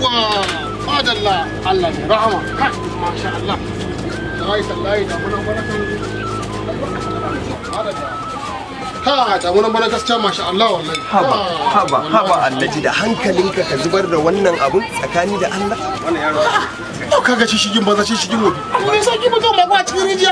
yawwa madalla Allah ne rahama kai masha Allah tallahi da mun barakan ha da mun barakan gaskiya masha Allah wallahi haba Alhaji da hankalinka ka zubar da wannan abun tsakani da Allah wannan yaro to kaga shi shigin banza shi shigin wobi me yasa ki mutum ba cikin rijiya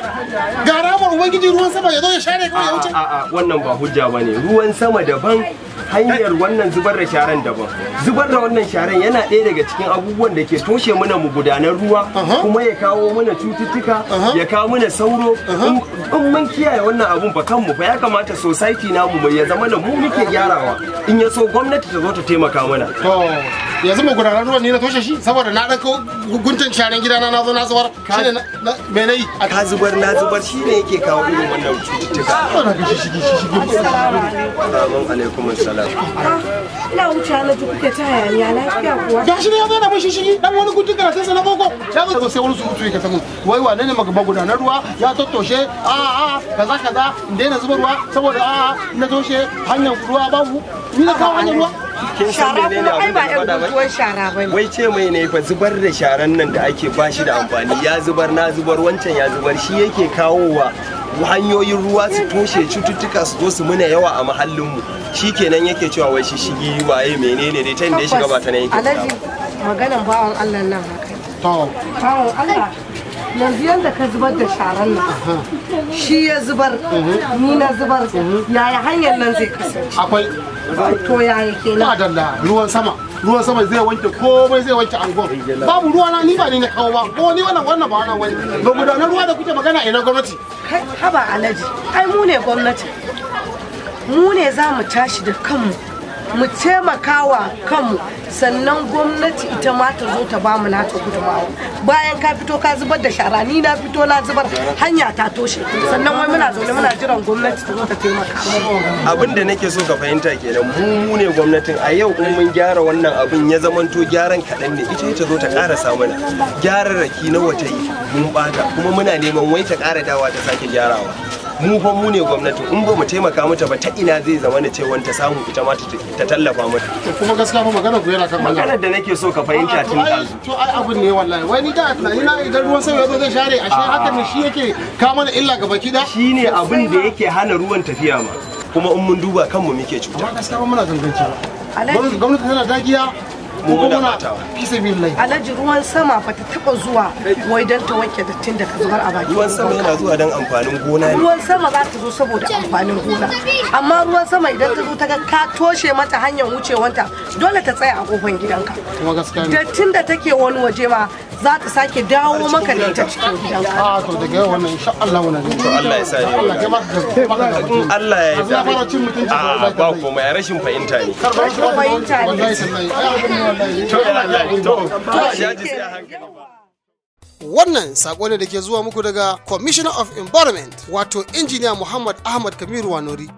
ga ramar ubangiji ruwan sama ya zo ya share kawai ya wuce wannan ba hujja bane ruwan sama daban hanyar wannan zubar da sharan daban zubar da wannan sharan yana ɗaya daga cikin abubuwan da ke toshe mana magudanan ruwa kuma ya kawo mana cututtuka ya kawo mana sauro in mun kiyaye wannan abun ba kanmu fa ya kamata society namu mai ya zama da mu muke gyarawa in ya so gwamnati ta zo ta taimaka mana to yanzu magudanan ruwan ne na toshe shi saboda na ɗauko guntun sharan gidana na zo na zubar shine me nayi ka zubar na zubar shine yake kawo irin wannan cututtuka assalamu alaikum assalam ina wuce na ji kuke ta hayaniya lafiya kuwa gashi ne ya zo da mun shishigi dan wani guntun karatun sa na boko ya zo sai wani surutu yake ta mun wai wane ne magudanan ruwa ya tottoshe kaza kaza in daina zubarwa saboda na toshe hanyar ruwa babu ni na kawo hanyar ruwa kin san menene abin da faɗa ba shara bane wai ce mai ne fa zubar da sharan nan da ake bashi da amfani ya zubar na zubar wancan ya zubar shi yake kawowa hanyoyin ruwa su toshe cututtuka su zo su muna yawa a mahallinmu shikenan yake cewa wai shi shigi waye menene dai ta inda ya shiga ba ta nan yake Alhaji maganan bawan Allah nan haka to bawan Allah yanzu yanda ka zubar da sharan nan shi ya zubar ni na zubar yaya hanyar nan zai kasance akwai to yaya kenan madalla ruwan sama zai wanke komai zai wanke angon babu ruwa na ni ba ni na kawo ba ko ni wannan ba wannan wani ba gudanar ruwa da kuke magana ina gwamnati haba Alhaji ai mu ne gwamnati mu ne za mu tashi da kanmu mu taimakawa kanmu sannan gwamnati ita ma ta zo ta bamu nata gudunmawa bayan ka fito ka zubar da shara ni na fito na zubar hanya ta toshe sannan wai muna zaune muna jiran gwamnati ta zo ta taimaka abin da nake so ka fahimta kenan mu ne gwamnatin a yau in mun gyara wannan abin ya zamanto gyaran kaɗan ne ita ta zo ta ƙara samuna gyararraki na wata yi mun bata kuma muna neman wai ta ƙara dawa ta sake gyarawa mu fa mu ne gwamnati in ba mu taimaka mata ba ta ina zai zama na cewa ta samu ita ma ta tallafa mata kuma gaskiya fa magana ku yana kan maganar da nake so ka fahimta tun ɗazu to ai abin ne wallahi wai ni da tunani na idan ruwan sama yazo zai share ashe hakan ne shi yake ka mana illa ga baki da shine abin da yake hana ruwan tafiya ma kuma in mun duba kanmu muke cuta amma gaskiya muna ganganci gwamnati tana dagiya mu muna matawa Alhaji ruwan sama fa ta taba zuwa wai dan ta wanke dattin da ka zubar a baki ruwan sama yana zuwa dan amfanin gona ne ruwan sama za ta zo saboda amfanin gona amma ruwan sama idan ta zo ta ga ka toshe mata hanyar wucewanta dole ta tsaya a kofar gidanka kuma gaskiya ne dattin da take wani waje ma za ta sake dawo maka da ita cikin gidanka to daga yau wannan insha Allah muna ne to Allah ya sa ni Allah ya maka in Allah ya ya fara cin mutunci ba komai rashin fahimta ne rashin fahimta ne wallahi sallahi ai abin ne wallahi to Allah to jaji sai a hankali wannan sako ne da ke zuwa muku daga Commissioner of Environment wato Injiniya Muhammad Ahmad Kamiru Wanori